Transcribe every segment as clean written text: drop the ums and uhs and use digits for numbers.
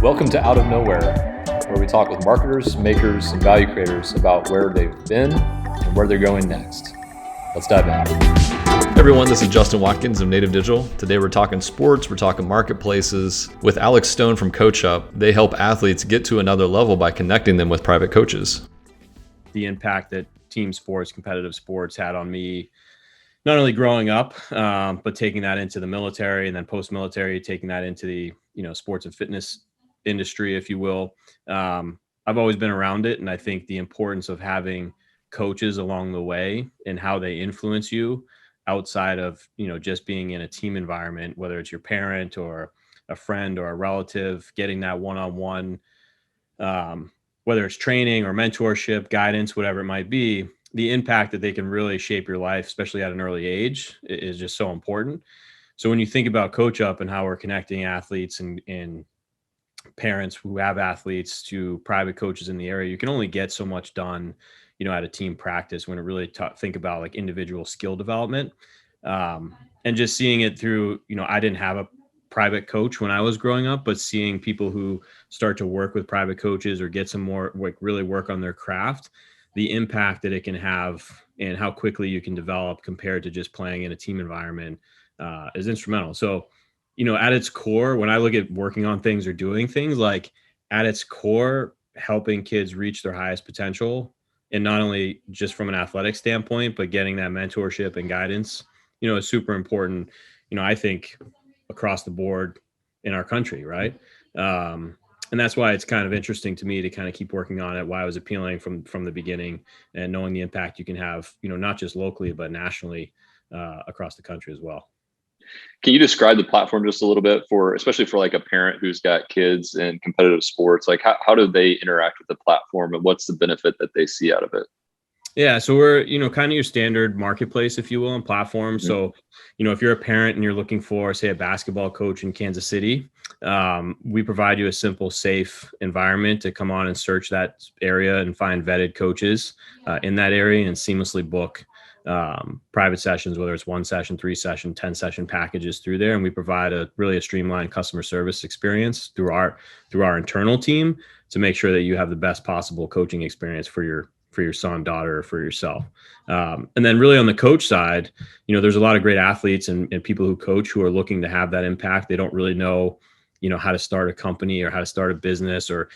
Welcome to Out of Nowhere, where we talk with marketers, makers, and value creators about where they've been and where they're going next. Let's dive in. Hey everyone, this is Justin Watkins of Native Digital. Today we're talking sports, we're talking marketplaces. With Alex Stone from CoachUp, they help athletes get to another level by connecting them with private coaches. The impact that team sports, competitive sports had on me, not only growing up, but taking that into the military and then post-military, taking that into the, sports and fitness industry, if you will. I've always been around it. And I think the importance of having coaches along the way and how they influence you outside of, just being in a team environment, whether it's your parent or a friend or a relative, getting that one-on-one, whether it's training or mentorship, guidance, whatever it might be, the impact that they can really shape your life, especially at an early age, is just so important. So when you think about CoachUp and how we're connecting athletes and parents who have athletes to private coaches in the area, you can only get so much done, at a team practice when it really think about like individual skill development. And just seeing it through, I didn't have a private coach when I was growing up, but seeing people who start to work with private coaches or get some more, like really work on their craft, the impact that it can have and how quickly you can develop compared to just playing in a team environment is instrumental. So, at its core, when I look at working on things or doing things, like at its core, helping kids reach their highest potential, and not only just from an athletic standpoint, but getting that mentorship and guidance, is super important, I think across the board in our country. Right. And that's why it's kind of interesting to me to kind of keep working on it, why it was appealing from the beginning and knowing the impact you can have, not just locally, but nationally across the country as well. Can you describe the platform just a little bit especially for like a parent who's got kids in competitive sports? Like how do they interact with the platform and what's the benefit that they see out of it? Yeah. So we're, kind of your standard marketplace, if you will, and platform. Mm-hmm. So, if you're a parent and you're looking for, say, a basketball coach in Kansas City, we provide you a simple, safe environment to come on and search that area and find vetted coaches in that area and seamlessly book private sessions, whether it's 1 session, 3 session, 10 session packages through there. And we provide a streamlined customer service experience through our internal team to make sure that you have the best possible coaching experience for your son, daughter, or for yourself. And then really on the coach side, there's a lot of great athletes and people who coach who are looking to have that impact. They don't really know, how to start a company or how to start a business or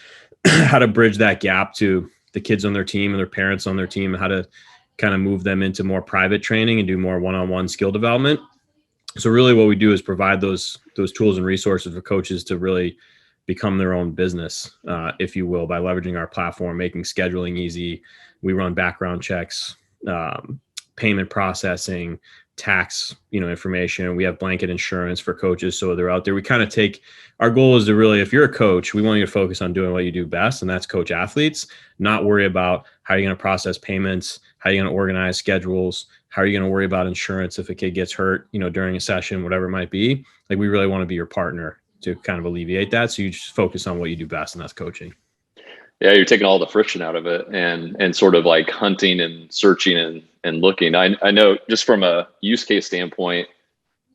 how to bridge that gap to the kids on their team and their parents on their team, and how to kind of move them into more private training and do more one-on-one skill development. So really what we do is provide those tools and resources for coaches to really become their own business, if you will, by leveraging our platform, making scheduling easy. We run background checks, payment processing, tax, information. We have blanket insurance for coaches. So they're out there. We kind of our goal is to really, if you're a coach, we want you to focus on doing what you do best. And that's coach athletes, not worry about how you're going to process payments, how you're going to organize schedules, how are you going to worry about insurance if a kid gets hurt, during a session, whatever it might be. Like, we really want to be your partner to kind of alleviate that. So you just focus on what you do best, and that's coaching. Yeah, you're taking all the friction out of it and sort of like hunting and searching and looking. I know just from a use case standpoint,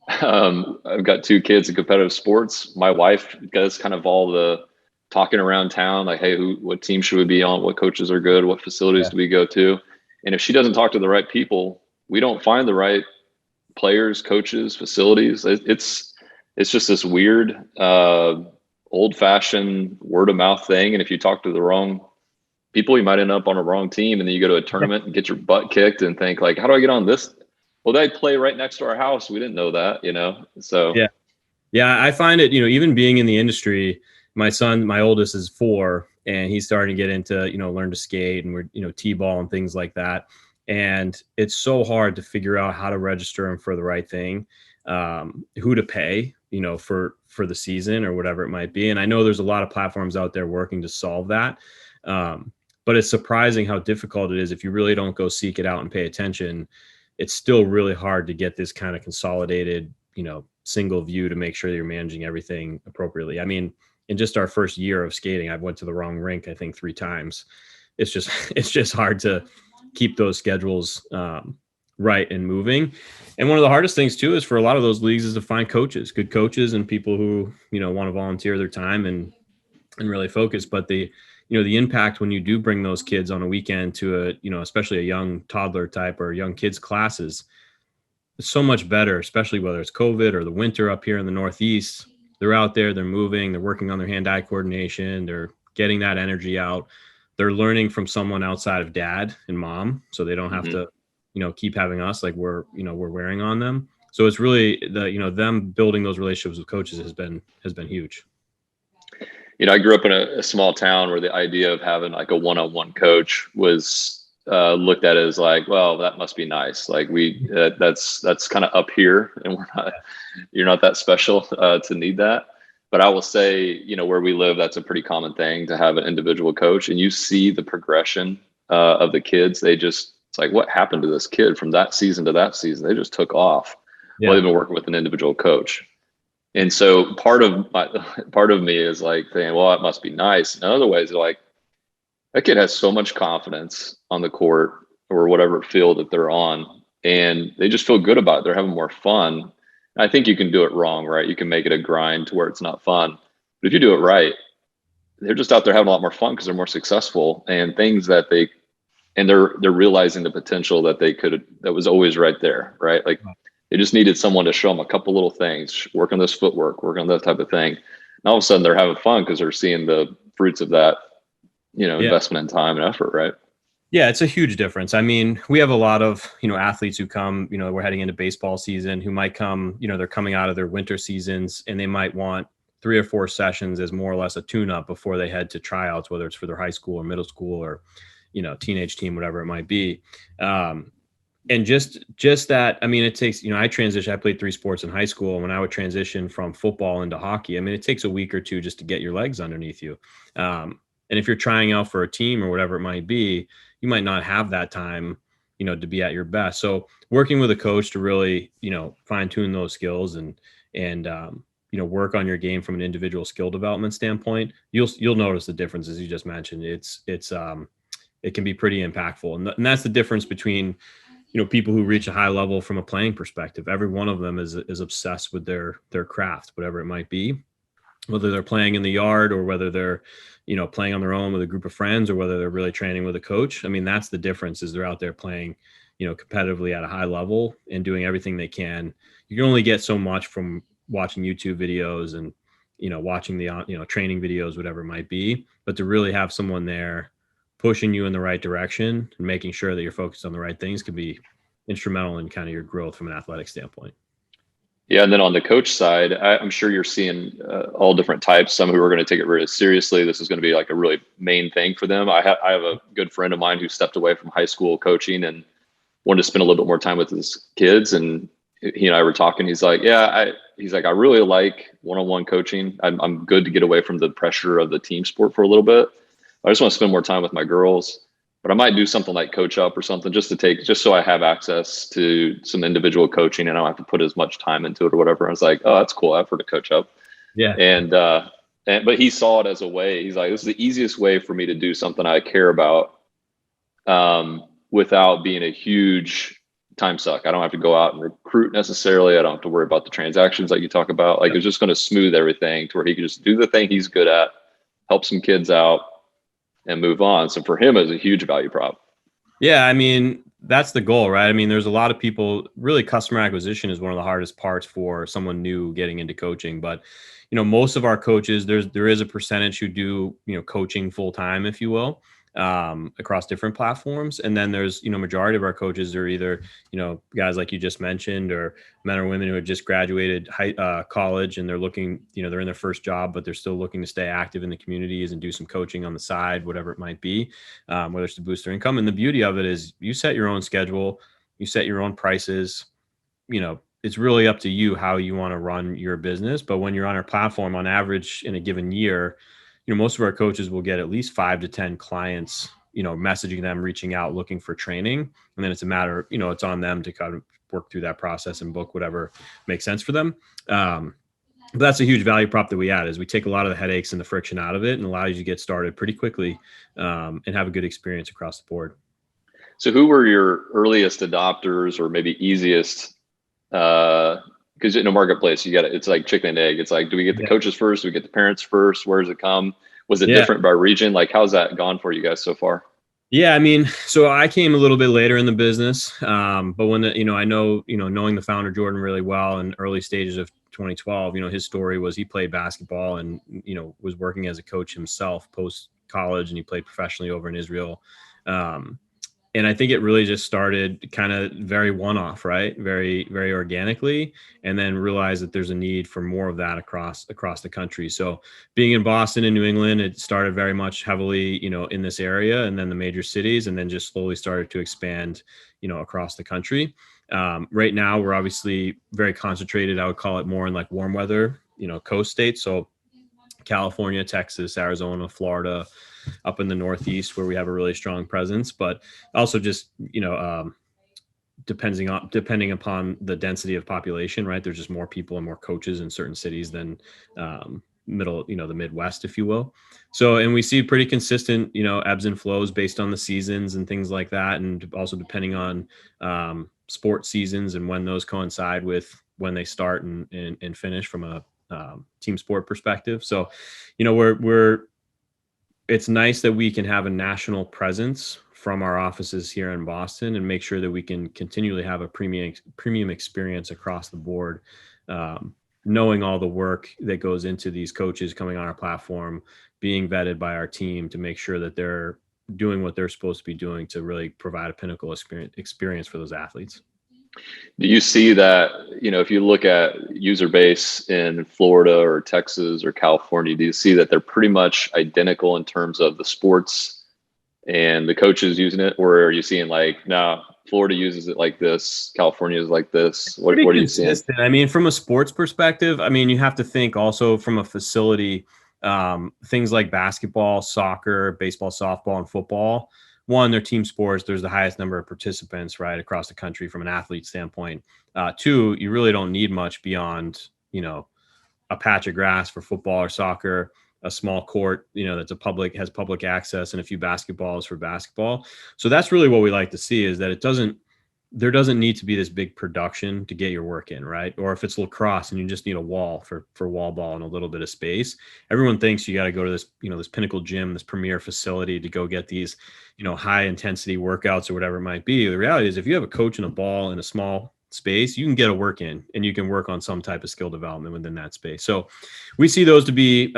I've got 2 kids in competitive sports. My wife does kind of all the talking around town, like, hey, what team should we be on? What coaches are good? What facilities do we go to? And if she doesn't talk to the right people, we don't find the right players, coaches, facilities. It's just this weird, old-fashioned word-of-mouth thing. And if you talk to the wrong people, you might end up on a wrong team. And then you go to a tournament and get your butt kicked and think like, how do I get on this? Well, they play right next to our house. We didn't know that, So yeah, I find it, even being in the industry, my son, my oldest, is 4, and he's starting to get into, learn to skate and we're, T-ball and things like that. And it's so hard to figure out how to register him for the right thing, who to pay, for the season or whatever it might be. And I know there's a lot of platforms out there working to solve that. But it's surprising how difficult it is if you really don't go seek it out and pay attention. It's still really hard to get this kind of consolidated, single view to make sure that you're managing everything appropriately. I mean, in just our first year of skating, I went to the wrong rink, I think 3 times. It's just hard to keep those schedules right and moving. And one of the hardest things too is for a lot of those leagues is to find coaches, good coaches, and people who, want to volunteer their time and and really focus. But the impact when you do bring those kids on a weekend to especially a young toddler type or young kids classes, it's so much better, especially whether it's COVID or the winter up here in the Northeast. They're out there, they're moving, they're working on their hand-eye coordination, they're getting that energy out. They're learning from someone outside of dad and mom, so they don't have to, keep having us like we're wearing on them. So it's really them building those relationships with coaches has been huge. I grew up in a small town where the idea of having like a one-on-one coach was looked at as like, well, that must be nice. Like that's kind of up here, and you're not that special to need that. But I will say, where we live, that's a pretty common thing to have an individual coach, and you see the progression of the kids. It's like, what happened to this kid from that season to that season? They just took off. Yeah. Well, they've been working with an individual coach. And so part of me is like saying, well, that must be nice. In other ways, like, that kid has so much confidence on the court or whatever field that they're on, and they just feel good about it. They're having more fun. I think you can do it wrong, right? You can make it a grind to where it's not fun. But if you do it right, they're just out there having a lot more fun because they're more successful, and they're realizing the potential that was always right there, right? Like, they just needed someone to show them a couple little things, work on this footwork, work on that type of thing. And all of a sudden they're having fun because they're seeing the fruits of that, investment in time and effort, right? Yeah, it's a huge difference. I mean, we have a lot of, athletes who come, we're heading into baseball season, who might come, they're coming out of their winter seasons, and they might want 3 or 4 sessions as more or less a tune-up before they head to tryouts, whether it's for their high school or middle school or, teenage team, whatever it might be. And just that, I mean, it takes, I played 3 sports in high school. And when I would transition from football into hockey, I mean, it takes a week or 2 just to get your legs underneath you. And if you're trying out for a team or whatever it might be, you might not have that time, to be at your best. So working with a coach to really, fine tune those skills and work on your game from an individual skill development standpoint, you'll notice the difference, as you just mentioned. It can be pretty impactful. And that's the difference between, people who reach a high level from a playing perspective. Every one of them is obsessed with their craft, whatever it might be, whether they're playing in the yard or whether they're, playing on their own with a group of friends or whether they're really training with a coach. I mean, that's the difference, is they're out there playing, competitively at a high level and doing everything they can. You can only get so much from watching YouTube videos and, watching the, training videos, whatever it might be, but to really have someone there pushing you in the right direction and making sure that you're focused on the right things can be instrumental in kind of your growth from an athletic standpoint. Yeah. And then on the coach side, I'm sure you're seeing all different types. Some who are going to take it really seriously. This is going to be like a really main thing for them. I have a good friend of mine who stepped away from high school coaching and wanted to spend a little bit more time with his kids. And he and I were talking. He's like, I really like one-on-one coaching. I'm good to get away from the pressure of the team sport for a little bit. I just want to spend more time with my girls, but I might do something like CoachUp or something just so I have access to some individual coaching and I don't have to put as much time into it or whatever. I was like, oh, that's cool. I've heard of CoachUp. Yeah. But he saw it as a way. He's like, this is the easiest way for me to do something I care about without being a huge time suck. I don't have to go out and recruit necessarily. I don't have to worry about the transactions like you talk about. Like, it's just going to smooth everything to where he can just do the thing he's good at, help some kids out, and move on. So for him, it was a huge value prop. Yeah. I mean, that's the goal, right? I mean, there's a lot of people, really customer acquisition is one of the hardest parts for someone new getting into coaching. But, most of our coaches, there is a percentage who do, coaching full time, if you will, across different platforms. And then there's, majority of our coaches are either, guys like you just mentioned, or men or women who had just graduated college and they're looking, they're in their first job, but they're still looking to stay active in the communities and do some coaching on the side, whatever it might be, whether it's to boost their income. And the beauty of it is you set your own schedule, you set your own prices, it's really up to you how you want to run your business. But when you're on our platform, on average in a given year, most of our coaches will get at least 5 to 10 clients, messaging them, reaching out, looking for training. And then it's a matter, it's on them to kind of work through that process and book whatever makes sense for them. But that's a huge value prop that we add, is we take a lot of the headaches and the friction out of it and allow you to get started pretty quickly and have a good experience across the board. So who were your earliest adopters or maybe easiest? Because in a marketplace, it's like chicken and egg. It's like, do we get the coaches first? Do we get the parents first? Where does it come? Was it Yeah. different by region? Like, how's that gone for you guys so far? Yeah, I mean, so I came a little bit later in the business, but when I know, knowing the founder Jordan really well in early stages of 2012, his story was he played basketball and was working as a coach himself post college, and he played professionally over in Israel. And I think it really just started kind of very one-off, right? Very, very organically, and then realized that there's a need for more of that across the country. So being in Boston and New England, it started very much heavily, in this area, and then the major cities, and then just slowly started to expand, across the country. Right now, we're obviously very concentrated. I would call it more in like warm weather, coast states. So California, Texas, Arizona, Florida, up in the Northeast where we have a really strong presence, but also just, depending upon the density of population, right? There's just more people and more coaches in certain cities than the Midwest, if you will. So, and we see pretty consistent, ebbs and flows based on the seasons and things like that. And also depending on sport seasons and when those coincide with when they start and finish from a team sport perspective. So, it's nice that we can have a national presence from our offices here in Boston and make sure that we can continually have a premium experience across the board, knowing all the work that goes into these coaches coming on our platform, being vetted by our team to make sure that they're doing what they're supposed to be doing to really provide a pinnacle experience for those athletes. Do you see that, if you look at user base in Florida or Texas or California, do you see that they're pretty much identical in terms of the sports and the coaches using it? Or are you seeing like, no, Florida uses it like this, California is like this? What are you seeing? I mean, from a sports perspective, I mean, you have to think also from a facility, things like basketball, soccer, baseball, softball, and football. One, they're team sports. There's the highest number of participants, right, across the country from an athlete standpoint. Two, you really don't need much beyond, a patch of grass for football or soccer, a small court, that's has public access, and a few basketballs for basketball. So that's really what we like to see, is that there doesn't need to be this big production to get your work in, right? Or if it's lacrosse and you just need a wall for wall ball and a little bit of space, everyone thinks you got to go to this, this pinnacle gym, this premier facility to go get these, high intensity workouts or whatever it might be. The reality is if you have a coach and a ball in a small space, you can get a work in and you can work on some type of skill development within that space. So we see those to be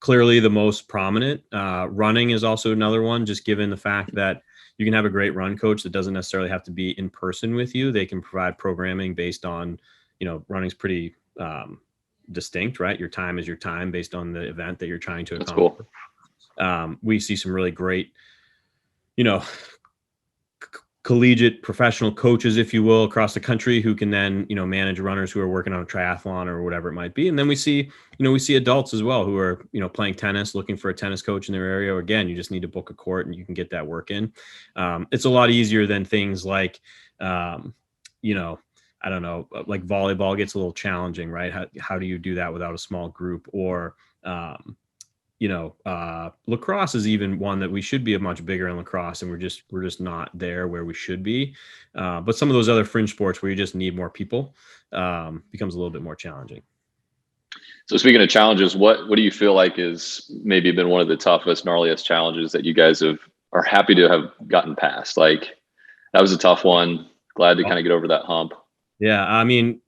clearly the most prominent. Running is also another one, just given the fact that you can have a great run coach that doesn't necessarily have to be in person with you. They can provide programming based on, running's pretty distinct, right? Your time is your time based on the event that you're trying to accomplish. That's cool. We see some really great, collegiate professional coaches, if you will, across the country who can then, manage runners who are working on a triathlon or whatever it might be. And then we see adults as well who are, playing tennis, looking for a tennis coach in their area. Or again, you just need to book a court and you can get that work in. It's a lot easier than things like, I don't know, like volleyball gets a little challenging, right? How do you do that without a small group? Or, lacrosse is even one that we should be much bigger in lacrosse, and we're just not there where we should be. But some of those other fringe sports where you just need more people becomes a little bit more challenging. So speaking of challenges, what do you feel like is maybe been one of the toughest, gnarliest challenges that you guys are happy to have gotten past? Like, that was a tough one. Glad to kind of get over that hump. Yeah, I mean,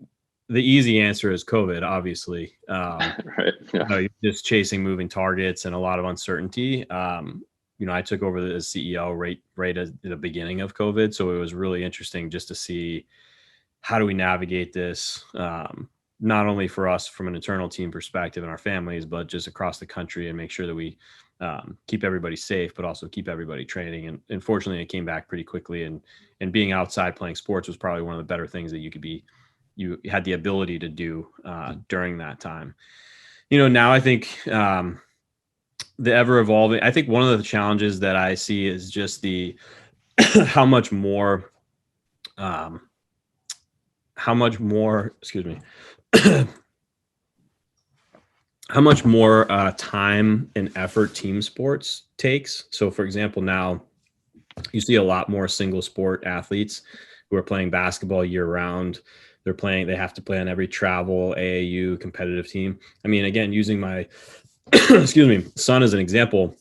the easy answer is COVID, obviously. Right. Yeah. You're just chasing moving targets and a lot of uncertainty. I took over as CEO right at the beginning of COVID. So it was really interesting just to see how do we navigate this, not only for us from an internal team perspective and our families, but just across the country, and make sure that we keep everybody safe, but also keep everybody training. And fortunately, it came back pretty quickly. And being outside playing sports was probably one of the better things that you had the ability to do during that time. Now I think the ever evolving, I think one of the challenges that I see is just the how much more time and effort team sports takes. So for example, now you see a lot more single sport athletes who are playing basketball year round. They have to play on every travel AAU competitive team. I mean, again, using my excuse me, son as an example.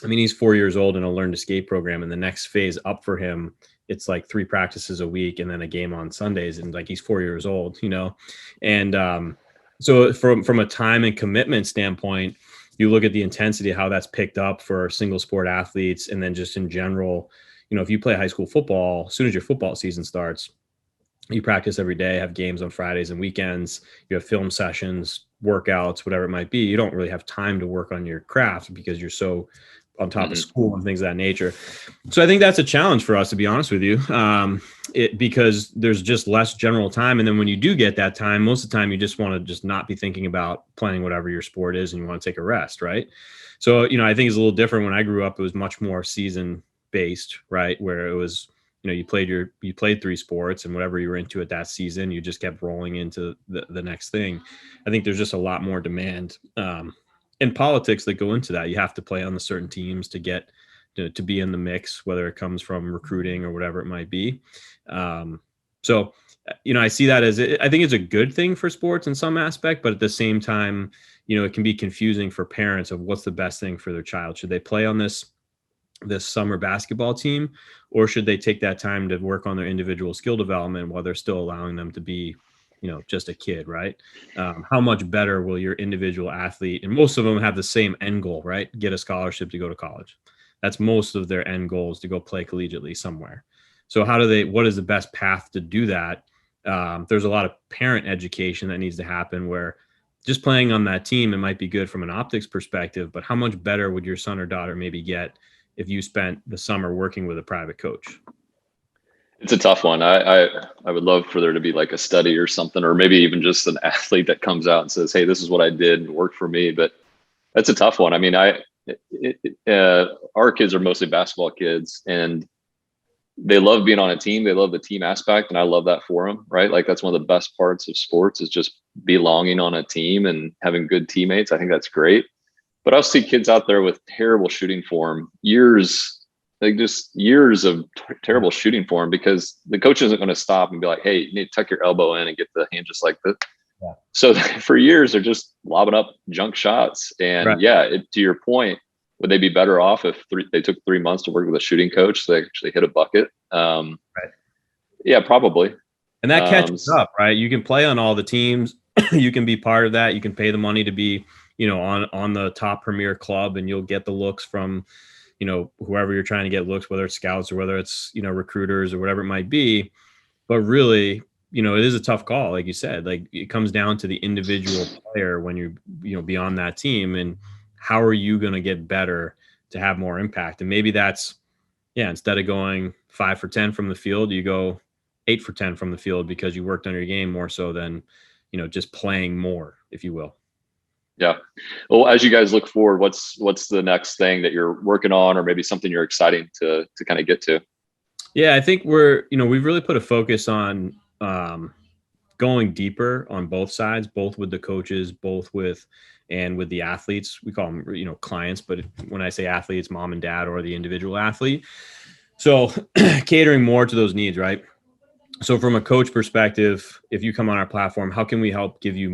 I mean, he's 4 years old in a learn to skate program, and the next phase up for him, it's like 3 practices a week and then a game on Sundays. And like, he's 4 years old, and so from a time and commitment standpoint, you look at the intensity of how that's picked up for single sport athletes. And then just in general, if you play high school football, as soon as your football season starts, you practice every day, have games on Fridays and weekends, you have film sessions, workouts, whatever it might be. You don't really have time to work on your craft because you're so on top of school and things of that nature. So I think that's a challenge for us, to be honest with you, because there's just less general time. And then when you do get that time, most of the time you just want to just not be thinking about playing whatever your sport is and you want to take a rest, right? So, I think it's a little different. When I grew up, it was much more season based, right? Where it was, you played 3 sports, and whatever you were into at that season, you just kept rolling into the next thing. I think there's just a lot more demand in politics that go into that. You have to play on the certain teams to get to be in the mix, whether it comes from recruiting or whatever it might be. So, I see that as, I think it's a good thing for sports in some aspect, but at the same time, it can be confusing for parents of what's the best thing for their child. Should they play on this summer basketball team, or should they take that time to work on their individual skill development while they're still allowing them to be, just a kid, right? How much better will your individual athlete, and most of them have the same end goal, right? Get a scholarship to go to college. That's most of their end goals, to go play collegiately somewhere. So what is the best path to do that? There's a lot of parent education that needs to happen, where just playing on that team, it might be good from an optics perspective, but how much better would your son or daughter maybe get if you spent the summer working with a private coach? It's a tough one. I would love for there to be like a study or something, or maybe even just an athlete that comes out and says, "Hey, this is what I did and worked for me." But that's a tough one. I mean, our kids are mostly basketball kids, and they love being on a team. They love the team aspect, and I love that for them, right? Like, that's one of the best parts of sports, is just belonging on a team and having good teammates. I think that's great. But I'll see kids out there with terrible shooting form, years of terrible shooting form, because the coach isn't going to stop and be like, "Hey, you need to tuck your elbow in and get the hand just like this." Yeah. So for years, they're just lobbing up junk shots. And right. To your point, would they be better off if they took 3 months to work with a shooting coach so they actually hit a bucket? Right. Yeah, probably. And that catches up, right? You can play on all the teams. You can be part of that. You can pay the money to be, on the top premier club, and you'll get the looks from, whoever you're trying to get looks, whether it's scouts or whether it's, recruiters or whatever it might be. But really, it is a tough call. Like you said, like, it comes down to the individual player when you're, beyond that team, and how are you going to get better to have more impact? And maybe that's, instead of going 5 for 10 from the field, you go 8 for 10 from the field, because you worked on your game more so than, just playing more, if you will. Yeah. Well, as you guys look forward, what's the next thing that you're working on, or maybe something you're excited to kind of get to? Yeah, I think we've really put a focus on going deeper on both sides, both with the coaches, and with the athletes. We call them, clients, but when I say athletes, mom and dad, or the individual athlete. So catering more to those needs, right? So from a coach perspective, if you come on our platform, how can we help give you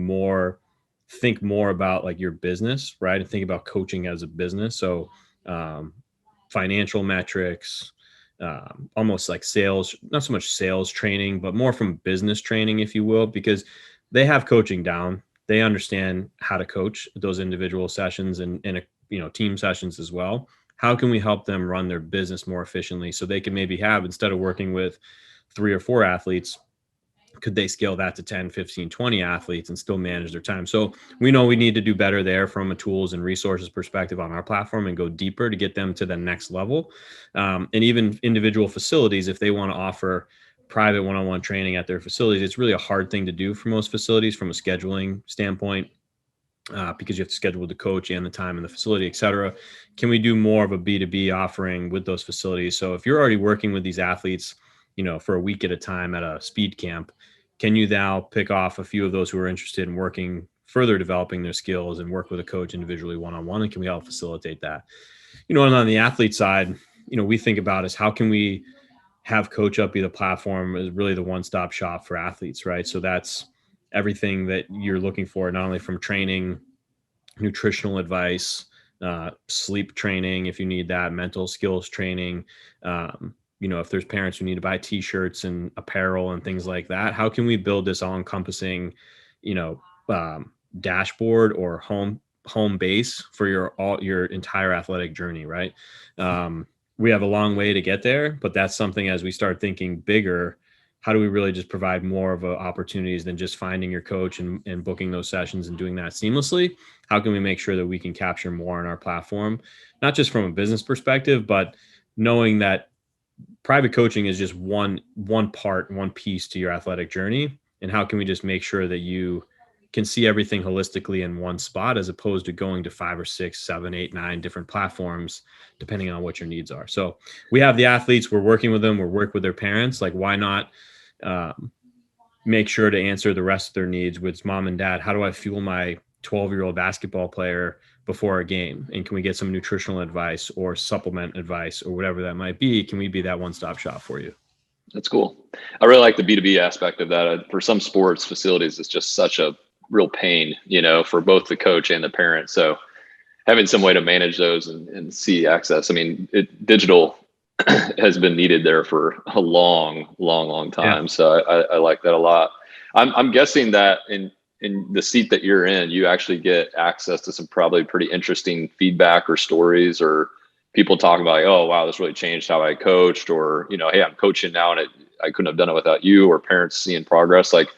think more about like your business, right? And think about coaching as a business. So financial metrics, almost like sales, not so much sales training, but more from business training, if you will, because they have coaching down. They understand how to coach those individual sessions and team sessions as well. How can we help them run their business more efficiently, so they can maybe have, instead of working with 3 or 4 athletes, could they scale that to 10, 15, 20 athletes and still manage their time? So we know we need to do better there from a tools and resources perspective on our platform, and go deeper to get them to the next level. And even individual facilities, if they want to offer private one-on-one training at their facilities, it's really a hard thing to do for most facilities from a scheduling standpoint, because you have to schedule with the coach and the time and the facility, et cetera. Can we do more of a B2B offering with those facilities? So if you're already working with these athletes, for a week at a time at a speed camp, can you now pick off a few of those who are interested in working, further developing their skills, and work with a coach individually one-on-one? And can we help facilitate that? And on the athlete side, we think about is, how can we have CoachUp be the platform, is really the one-stop shop for athletes, right? So that's everything that you're looking for, not only from training nutritional advice, sleep training, if you need that, mental skills training. If there's parents who need to buy t-shirts and apparel and things like that, how can we build this all encompassing, dashboard or home base for your entire athletic journey, right? We have a long way to get there, but that's something as we start thinking bigger, how do we really just provide more of opportunities than just finding your coach and booking those sessions and doing that seamlessly? How can we make sure that we can capture more on our platform, not just from a business perspective, but knowing that private coaching is just one piece to your athletic journey. And how can we just make sure that you can see everything holistically in one spot, as opposed to going to 5 or 6, 7, 8, 9 different platforms, depending on what your needs are. So we have the athletes, we're working with them, we're working with their parents. Like, why not make sure to answer the rest of their needs with mom and dad? How do I fuel my 12-year-old basketball player before a game? And can we get some nutritional advice or supplement advice or whatever that might be? Can we be that one-stop shop for you? That's cool. I really like the B2B aspect of that. For some sports facilities, it's just such a real pain, for both the coach and the parent. So having some way to manage those and see access. I mean, digital has been needed there for a long time. Yeah. So I like that a lot. I'm guessing that in the seat that you're in, you actually get access to some probably pretty interesting feedback or stories, or people talking about, like, oh, wow, this really changed how I coached, or, hey, I'm coaching now and I couldn't have done it without you, or parents seeing progress. Like,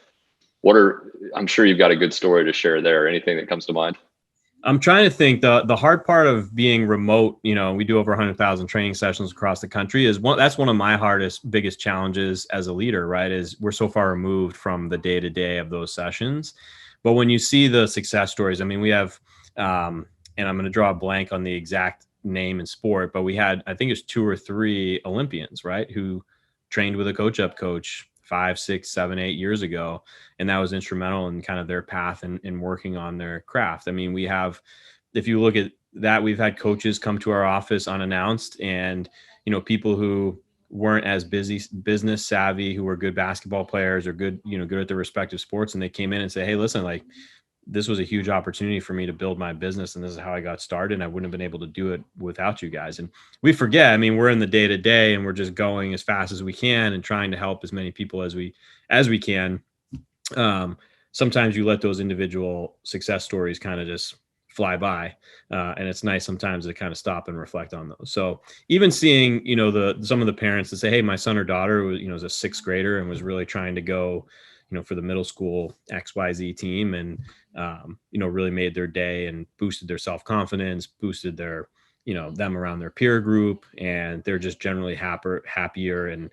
I'm sure you've got a good story to share there. Anything that comes to mind? I'm trying to think. The hard part of being remote, we do over 100,000 training sessions across the country, that's one of my biggest challenges as a leader, right? Is we're so far removed from the day to day of those sessions. But when you see the success stories, I mean, we have, and I'm going to draw a blank on the exact name and sport, but we had, I think it's 2 or 3 Olympians, right, who trained with a CoachUp coach 5, 6, 7, 8 years ago. And that was instrumental in kind of their path and working on their craft. I mean, if you look at that, we've had coaches come to our office unannounced, and, people who weren't as business savvy, who were good basketball players or good at their respective sports. And they came in and say, hey, listen, like, this was a huge opportunity for me to build my business, and this is how I got started. And I wouldn't have been able to do it without you guys. And we forget, I mean, we're in the day to day, and we're just going as fast as we can and trying to help as many people as we can. Sometimes you let those individual success stories kind of just fly by. And it's nice sometimes to kind of stop and reflect on those. So even seeing, some of the parents that say, hey, my son or daughter was, was a 6th grader and was really trying to go, for the middle school XYZ team, and, really made their day and boosted their self-confidence, boosted their, them around their peer group, and they're just generally happier and,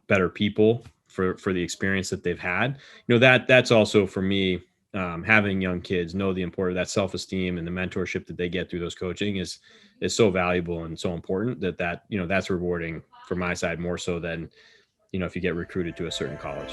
better people for the experience that they've had. That's also for me, having young kids know the importance of that self-esteem and the mentorship that they get through those coaching is so valuable and so important that that's rewarding for my side, more so than, if you get recruited to a certain college.